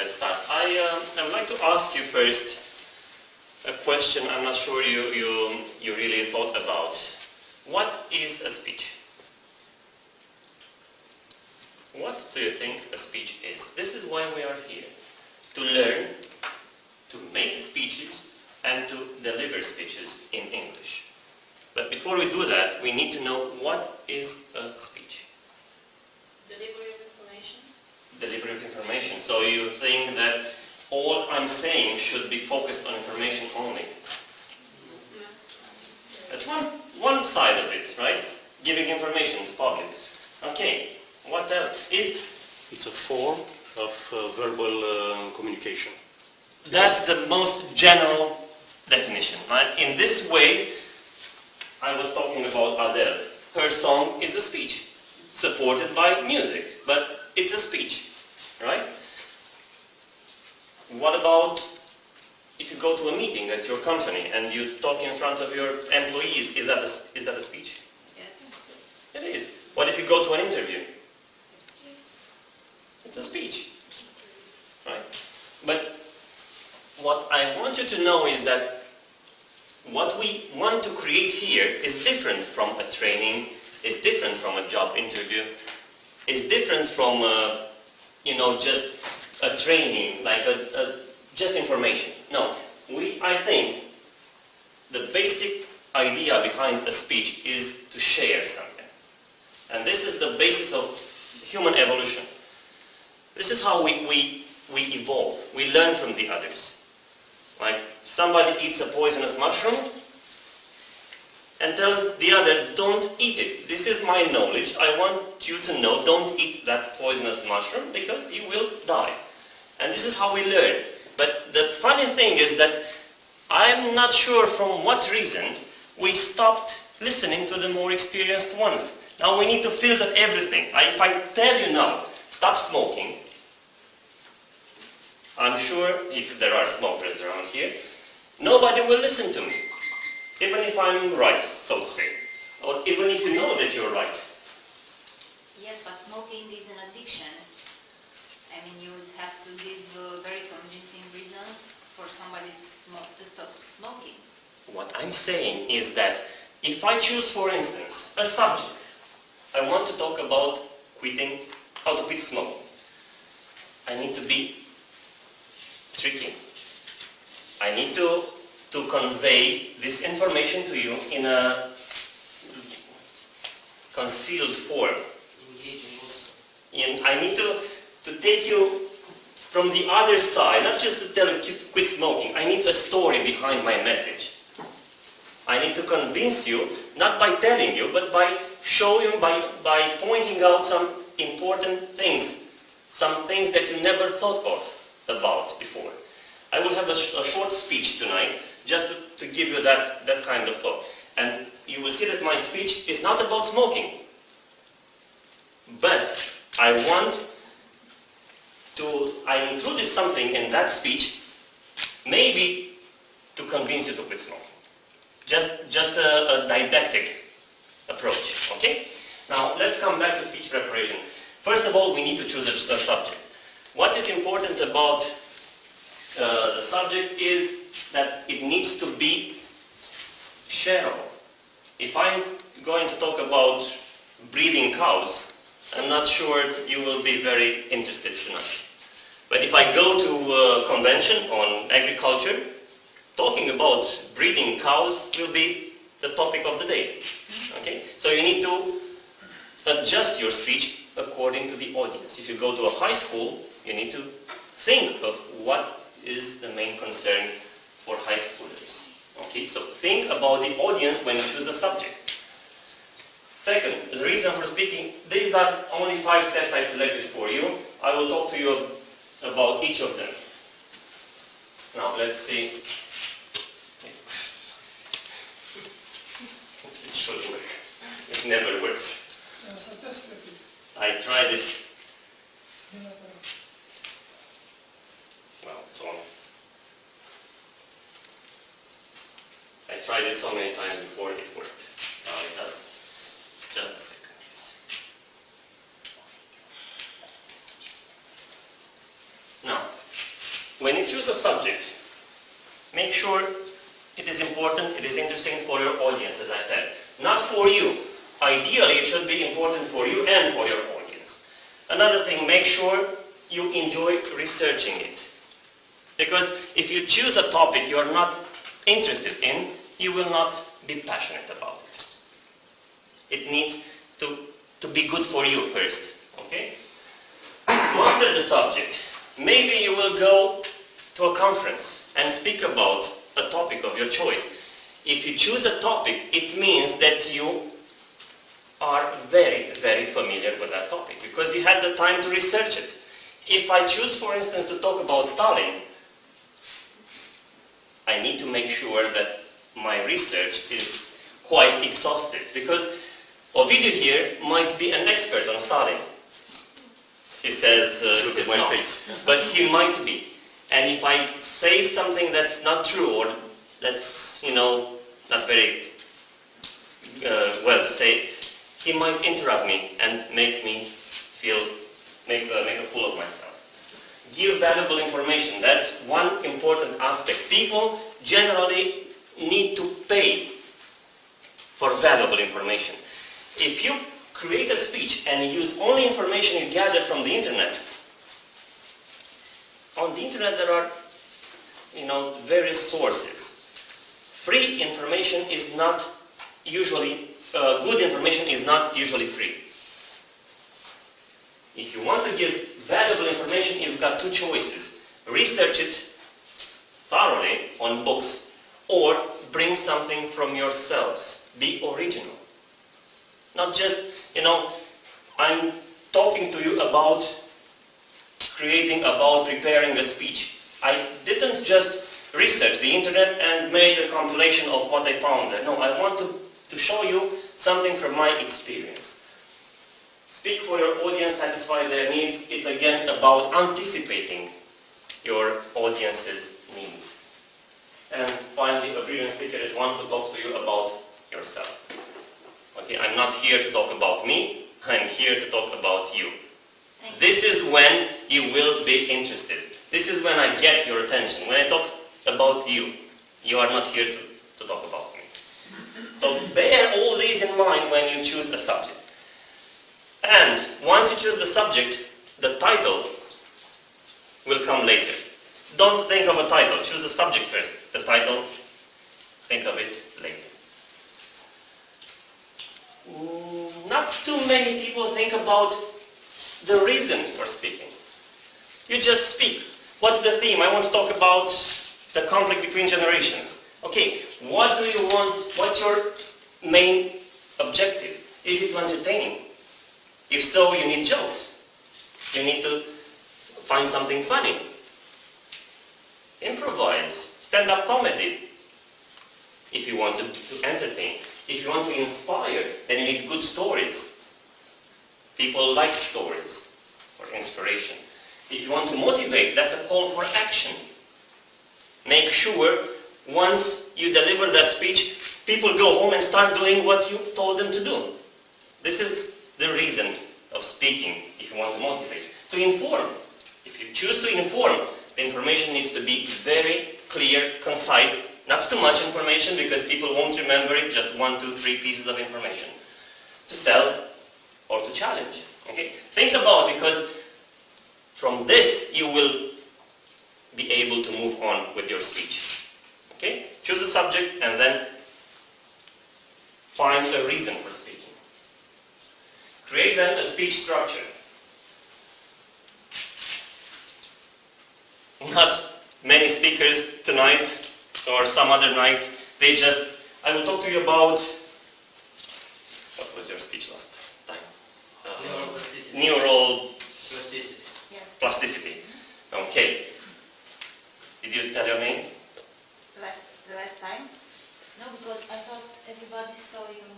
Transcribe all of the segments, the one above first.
let's start. I would like to ask you first a question I'm not sure you really thought about. What is a speech? What do you think a speech is? This is why we are here. To learn, to make speeches, and to deliver speeches in English. But before we do that, we need to know what is a speech. Delivery of information. Delivery of information. So you think that all I'm saying should be focused on information only. That's one side of it, right? Giving information to public. Okay, what else? It's a form of verbal communication. That's the most general definition, right? In this way, I was talking about Adele. Her song is a speech, supported by music, but it's a speech, right? What about if you go to a meeting at your company and you talk in front of your employees? Is that a speech? Yes. It is. What if you go to an interview? It's a speech, right? But what I want you to know is that what we want to create here is different from a training, is different from a job interview, is different from just a training, like just information. No, I think the basic idea behind a speech is to share something. And this is the basis of human evolution. This is how we evolve. We learn from the others. Like somebody eats a poisonous mushroom and tells the other, don't eat it. This is my knowledge. I want you to know, don't eat that poisonous mushroom because you will die. And this is how we learn. But the funny thing is that I'm not sure from what reason we stopped listening to the more experienced ones. Now we need to filter everything. If I tell you now, stop smoking, I'm sure if there are smokers around here, nobody will listen to me. Even if I'm right, so to say. Or even if you know that you're right. Yes, but smoking is an addiction. I mean, you would have to give very convincing reasons for somebody to stop smoking. What I'm saying is that if I choose, for instance, a subject, I want to talk about how to quit smoking. I need to be tricky. I need to convey this information to you in a concealed form. Engaging also. And I need to take you from the other side, not just to tell you to quit smoking. I need a story behind my message. I need to convince you, not by telling you, but by showing, by pointing out some important things, some things that you never thought about before. I will have a short speech tonight, just to give you that kind of thought. And you will see that my speech is not about smoking. But I included something in that speech, maybe to convince you to quit smoking. Just a didactic approach, okay? Now, let's come back to speech preparation. First of all, we need to choose a subject. What is important about the subject is that it needs to be shareable. If I'm going to talk about breeding cows, I'm not sure you will be very interested tonight. But if I go to a convention on agriculture, talking about breeding cows will be the topic of the day. Okay? So you need to adjust your speech according to the audience. If you go to a high school, you need to think of what is the main concern for high schoolers. Okay? So think about the audience when you choose a subject. Second, the reason for speaking, these are only 5 steps I selected for you. I will talk to you about each of them. Now, let's see. It should work. It never works. I tried it. Well, it's on. I tried it so many times before it worked. Now it doesn't. Just a second, please. Now, sure it is important, it is interesting for your audience, as I said. Not for you. Ideally, it should be important for you and for your audience. Another thing, make sure you enjoy researching it. Because if you choose a topic you are not interested in, you will not be passionate about it. It needs to be good for you first, okay? Master the subject. Maybe you will go to a conference and speak about a topic of your choice. If you choose a topic, it means that you are very, very familiar with that topic because you had the time to research it. If I choose, for instance, to talk about Stalin, I need to make sure that my research is quite exhaustive because Ovidiu here might be an expert on Stalin. He says he is not, but he might be. And if I say something that's not true or that's, not very well to say, he might interrupt me and make me make a fool of myself. Give valuable information. That's one important aspect. People generally need to pay for valuable information. If you create a speech and use only information you gather from the internet, on the internet there are, various sources. Free information is not usually, good information is not usually free. If you want to give valuable information, you've got two choices. Research it thoroughly on books or bring something from yourselves. Be original. Not just, I'm talking to you about preparing a speech. I didn't just research the internet and made a compilation of what I found there. No, I want to show you something from my experience. Speak for your audience, satisfy their needs. It's again about anticipating your audience's needs. And finally, a brilliant speaker is one who talks to you about yourself. Okay, I'm not here to talk about me, I'm here to talk about you. This is when you will be interested. This is when I get your attention. When I talk about you, you are not here to talk about me. So bear all these in mind when you choose a subject. And once you choose the subject, the title will come later. Don't think of a title, choose the subject first. The title, think of it later. Not too many people think about the reason for speaking. You just speak. What's the theme? I want to talk about the conflict between generations. Okay, what do you want? What's your main objective? Is it to entertain? If so, you need jokes. You need to find something funny. Improvise. Stand-up comedy. If you want to entertain. If you want to inspire, then you need good stories. People like stories or inspiration. If you want to motivate, that's a call for action. Make sure once you deliver that speech, people go home and start doing what you told them to do. This is the reason of speaking if you want to motivate. To inform. If you choose to inform, the information needs to be very clear, concise, not too much information because people won't remember it, just 1, 2, 3 pieces of information. To sell or to challenge. Okay? Think about it because from this you will be able to move on with your speech. Okay? Choose a subject and then find a reason for speaking. Create then a speech structure. Not many speakers tonight or some other nights, I will talk to you about, what was your speech last time? Neural Plasticity. Yes. plasticity. Okay. Did you tell your name? The last time? No, because I thought everybody saw your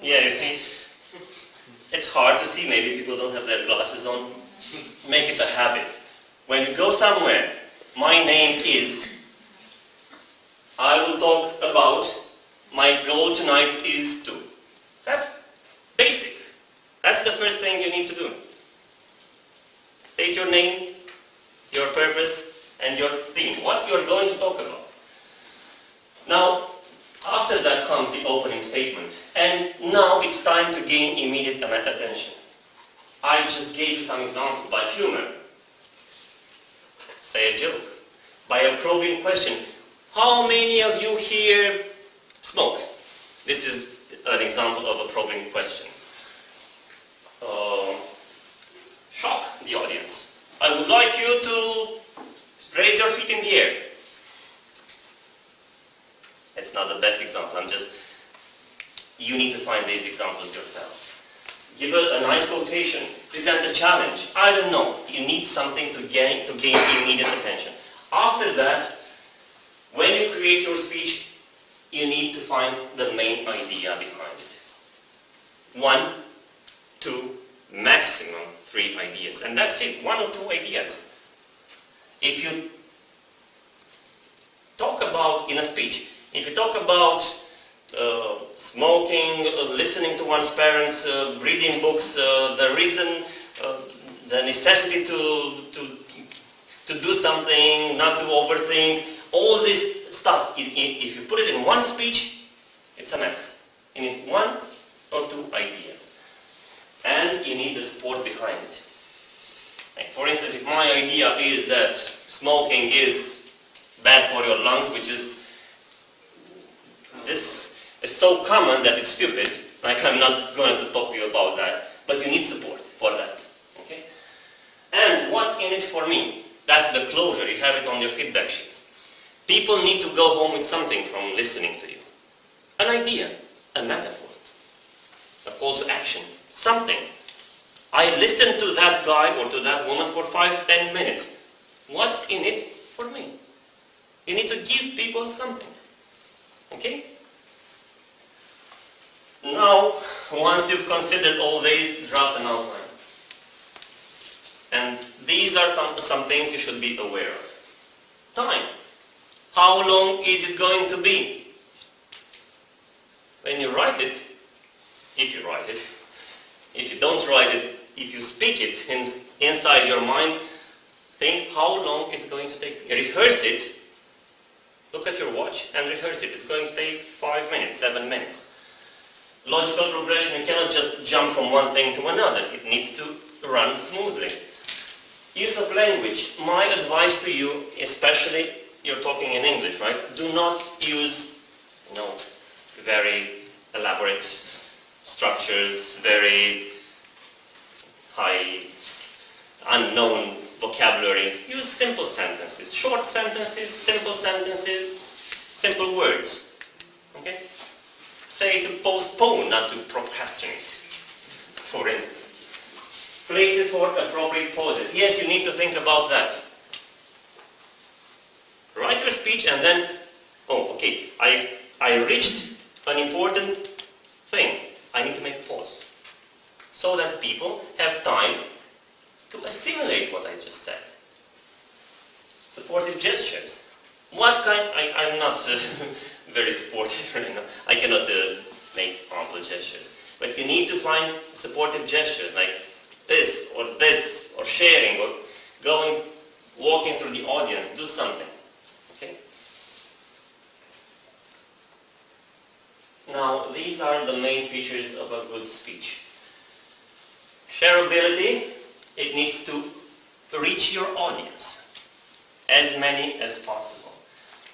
Yeah, you see, it's hard to see, maybe people don't have their glasses on. Make it a habit. When you go somewhere, my name is, I will talk about, my goal tonight is to. That's basic. That's the first thing you need to do. State your name, your purpose, and your theme. What you're going to talk about. Now, after that comes the opening statement. And now it's time to gain immediate attention. I just gave you some examples by humor. Say a joke. By a probing question. How many of you here smoke? This is an example of a probing question. Shock the audience. I would like you to raise your feet in the air. It's not the best example. You need to find these examples yourselves. Give a nice quotation. Present a challenge. I don't know. You need something to gain immediate attention. After that, when you create your speech, you need to find the main idea behind it. 1, 2, maximum 3 ideas. And that's it, 1 or 2 ideas. If you talk about, in a speech, if you talk about smoking, listening to one's parents, reading books, the reason, the necessity to do something, not to overthink, all this stuff, if you put it in one speech, it's a mess. You need 1 or 2 ideas. And you need the support behind it. Like for instance, if my idea is that smoking is bad for your lungs, which is, this is so common that it's stupid, like I'm not going to talk to you about that, but you need support for that. Okay? And what's in it for me? That's the closure, you have it on your feedback sheets. People need to go home with something from listening to you. An idea, a metaphor, a call to action, something. I listened to that guy or to that woman for 5-10 minutes. What's in it for me? You need to give people something. Okay? Now, once you've considered all these, draft an outline. And these are some things you should be aware of. Time. How long is it going to be? When you write it, if you write it, if you don't write it, if you speak it inside your mind, think how long it's going to take. Rehearse it. Look at your watch and rehearse it. It's going to take 5 minutes, 7 minutes. Logical progression, you cannot just jump from one thing to another. It needs to run smoothly. Use of language. My advice to you, especially you're talking in English, right? Do not use, very elaborate structures, very high, unknown vocabulary. Use simple sentences, short sentences, simple words. Okay? Say to postpone, not to procrastinate, for instance. Places for appropriate pauses. Yes, you need to think about that. Write your speech and then, I reached an important thing. I need to make a pause. So that people have time to assimilate what I just said. Supportive gestures. I'm not very supportive, I cannot make ample gestures. But you need to find supportive gestures like this, or sharing, or walking through the audience, do something. Okay? Now, these are the main features of a good speech. Shareability, it needs to reach your audience, as many as possible.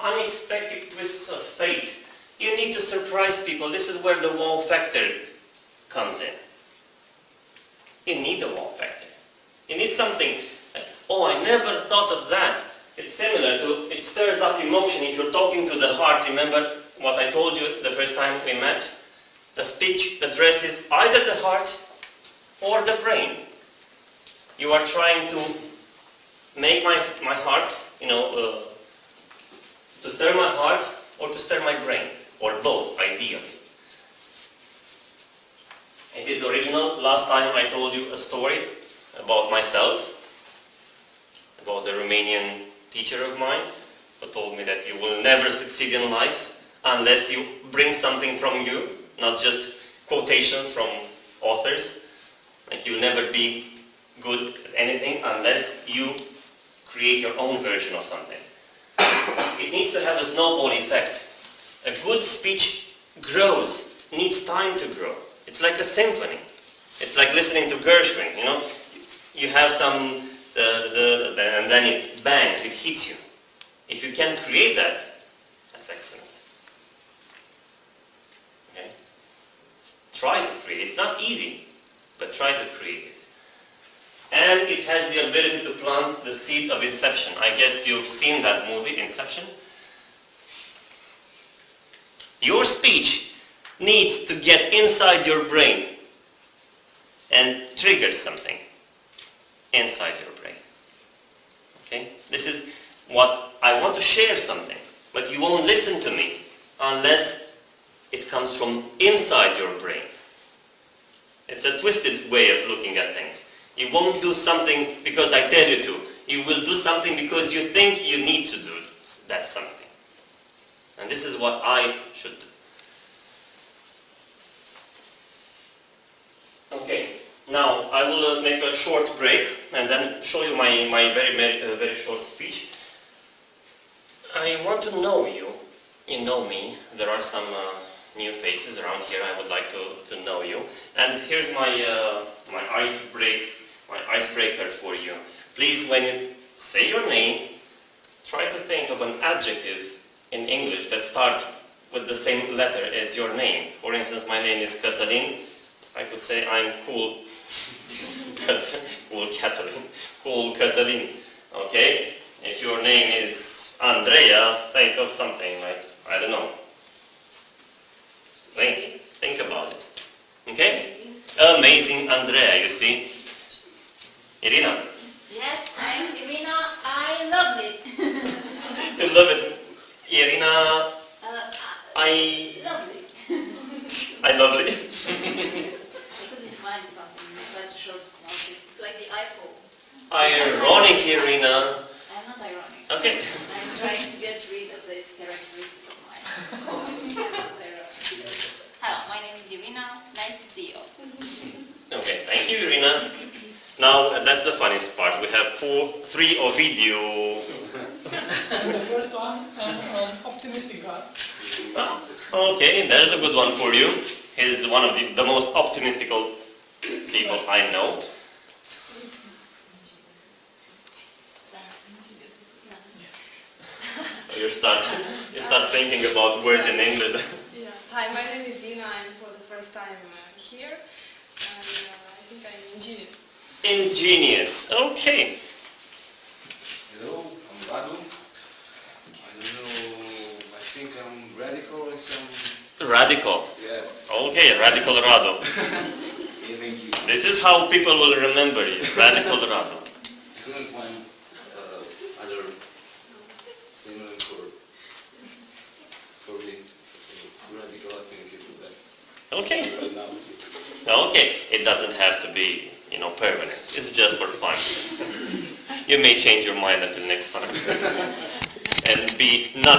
Unexpected twists of fate. You need to surprise people. This is where the wow factor comes in. You need the wow factor. You need something like, I never thought of that. It's similar to, it stirs up emotion. If you're talking to the heart, remember what I told you the first time we met? The speech addresses either the heart or the brain. You are trying to make my heart, to stir my heart or to stir my brain, or both, ideally. It is original. Last time I told you a story about myself, about a Romanian teacher of mine who told me that you will never succeed in life unless you bring something from you, not just quotations from authors. Like you'll never be good at anything unless you create your own version of something. It needs to have a snowball effect. A good speech grows, needs time to grow. It's like a symphony. It's like listening to Gershwin, you know. You have some, and then it bangs, it hits you. If you can create that, that's excellent. Okay? Try to create. It's not easy, but try to create it. And it has the ability to plant the seed of inception. I guess you've seen that movie, Inception. Your speech needs to get inside your brain and trigger something inside your brain. Okay? This is what I want to share something, but you won't listen to me unless it comes from inside your brain. It's a twisted way of looking at things. You won't do something because I tell you to. You will do something because you think you need to do that something. And this is what I should do. Okay, now I will make a short break and then show you my very short speech. I want to know you. You know me. There are some new faces around here. I would like to know you. And here's my icebreaker for you. Please, when you say your name, try to think of an adjective in English that starts with the same letter as your name. For instance, my name is Catalin. I could say I'm cool. Cool Catalin. Cool Catalin. Okay? If your name is Andrea, think of something like, I don't know. Think about it. Okay? Amazing Andrea, you see. Irina. Yes, I'm Irina. I love it. You love it. Irina, I Lovely. lovely. I couldn't find something in such a short notice. It's like the iPhone. Ironic, Irina. I'm not ironic. Okay. I'm trying to get rid of this characteristic of mine. Not ironic. Hello, my name is Irina. Nice to see you. Okay, thank you, Irina. Now, that's the funniest part. We have three Ovidio. And the first one, an optimistic guy. Ah, okay, there's a good one for you. He's one of the most optimistical people I know. You start thinking about words in English. Yeah. Hi, my name is Ina. I'm for the first time here, and I think I'm ingenious. Ingenious. Okay. Hello, I'm Radu. I don't know, I think I'm radical in some... Radical. Yes. Okay, Radical Rado. Thank you. This is how people will remember you. Radical Rado. I couldn't find other synonym for me. So radical, I think, is the best. Okay. Right now. Okay. It doesn't have to be, permanent. It's just for fun. You may change your mind until next time. And be not